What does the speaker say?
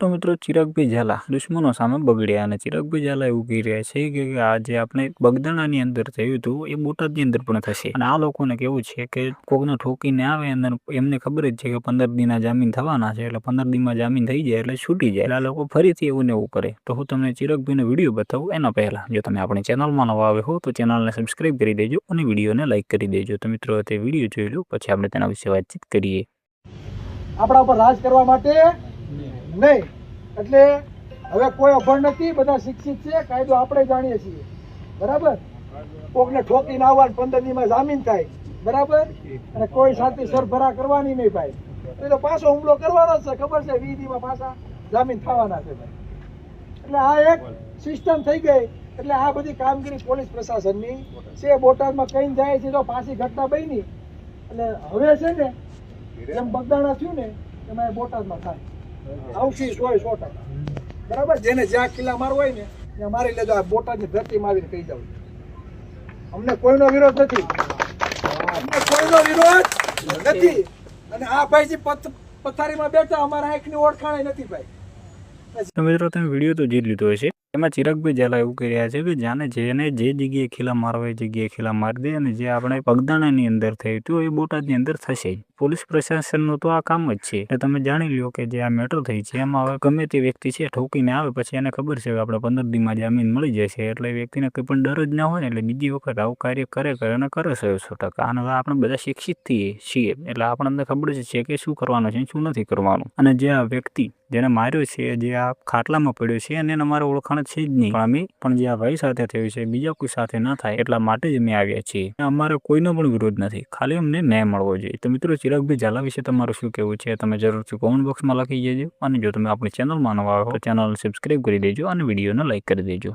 તો મિત્રો ચિરાગભાઈ ઝાલા દુશ્મનો સામે બગડ્યા અને ચિરાગભાઈ ઝાલા એવું કહી રહ્યા છે કે આ જે આપણે બગદાણાની અંદર થયું હતું એ બોટાદની અંદર પણ થશે અને આ લોકોને કેવું છે કે કોકને ઠોકીને આવે અને એમને ખબર જ છે કે 15 દિનના જામીન થવાના છે એટલે 15 દિનમાં જામીન થઈ જાય એટલે છૂટી જાય એટલે આ લોકો ફરીથી એવું ને એવું કરે. તો હું તમને ચિરાગભાઈનો વિડીયો બતાવું એના પહેલા જો તમે આપણી ચેનલમાં નવા આવે હો તો ચેનલને સબસ્ક્રાઈબ કરી દેજો અને વિડીયોને લાઈક કરી દેજો. તો મિત્રો તે વિડીયો જોઈ લો પછી આપણે તેના વિશે વાતચીત કરીએ. આપણા ઉપર રાજ કરવા માટે નહીં. એટલે હવે કોઈ અભણ નથી, બધા શિક્ષિત છે, કાયદો આપણે જાણીએ છીએ. બરાબર? કોકને ઠોકીને આવવા 15 દીમાં જામીન થાય. બરાબર? અને કોઈ સાથે સરભરા કરવાની નહીં ભાઈ. તો પાછો હુમલો કરવાનો છે, ખબર છે? 20 દીમાં પાછા જામીન થવાના છે ભાઈ. એટલે આ એક સિસ્ટમ થઈ ગઈ. એટલે આ બધી કામગીરી પોલીસ પ્રશાસનની છે. બોટાદમાં કઈ જાય છે તો પાછી ઘટના બની. એટલે હવે છે ને જેમ બગદાણા થયું ને એમાં બોટાદમાં થાય આવશે 100%. બરાબર? જેને જ્યાં કિલ્લા મારવો હોય ને ત્યાં મારી લેજો. આ બોટાદની ધરતીમાં આવીને કહી જાવ અમને કોઈનો વિરોધ નથી, અમને કોઈનો વિરોધ નથી. અને આ ભાઈ પથારીમાં બેઠા અમારા આંખની ઓળખાણ નથી ભાઈ. તો મિત્રો તમે વિડીયો તો જોઈ લીધો હશે. એમાં ચિરાગભાઈ ઝાલા એવું કહી રહ્યા છે કે જેને જે જગ્યાએ ખીલા મારવા એ જગ્યાએ ખીલા મારી દે અને જે આપણે બગદાણાની અંદર થયું હતું એ બોટાદની અંદર થશે. પોલીસ પ્રશાસનનું તો આ કામ જ છે. એટલે તમે જાણી લો કે જે આ મેટર થઈ છે એમાં હવે ગમે તે વ્યક્તિ છે ઠોકીને આવે પછી એને ખબર છે કે આપણે 15 દીમાં જામીન મળી જશે એટલે એ વ્યક્તિને કંઈ પણ ડર જ ના હોય ને એટલે બીજી વખત આવું કાર્ય કરે અને કરે 100%. અને હવે આપણે બધા શિક્ષિત છીએ એટલે આપણને ખબર જ છે કે શું કરવાનું છે શું નથી કરવાનું. અને જે આ વ્યક્તિ જેને માર્યો છે જે આ ખાટલામાં પડ્યો છે અને અમારે ઓળખાણ છે જ નહીં પણ જે આ ભાઈ સાથે થયું છે બીજા કોઈ સાથે ના થાય એટલા માટે જ અમે આવ્યા છીએ. અમારે કોઈનો પણ વિરોધ નથી, ખાલી અમને ન્યાય મળવો જોઈએ. તો મિત્રો ચિરાગભાઈ ઝાલા વિશે તમારું શું કહેવું છે તમે જરૂરથી કોમેન્ટ બોક્સમાં લખી દેજો. અને જો તમે આપણી ચેનલમાં નવા આવો તો ચેનલને સબસ્ક્રાઈબ કરી દેજો અને વિડીયોને લાઈક કરી દેજો.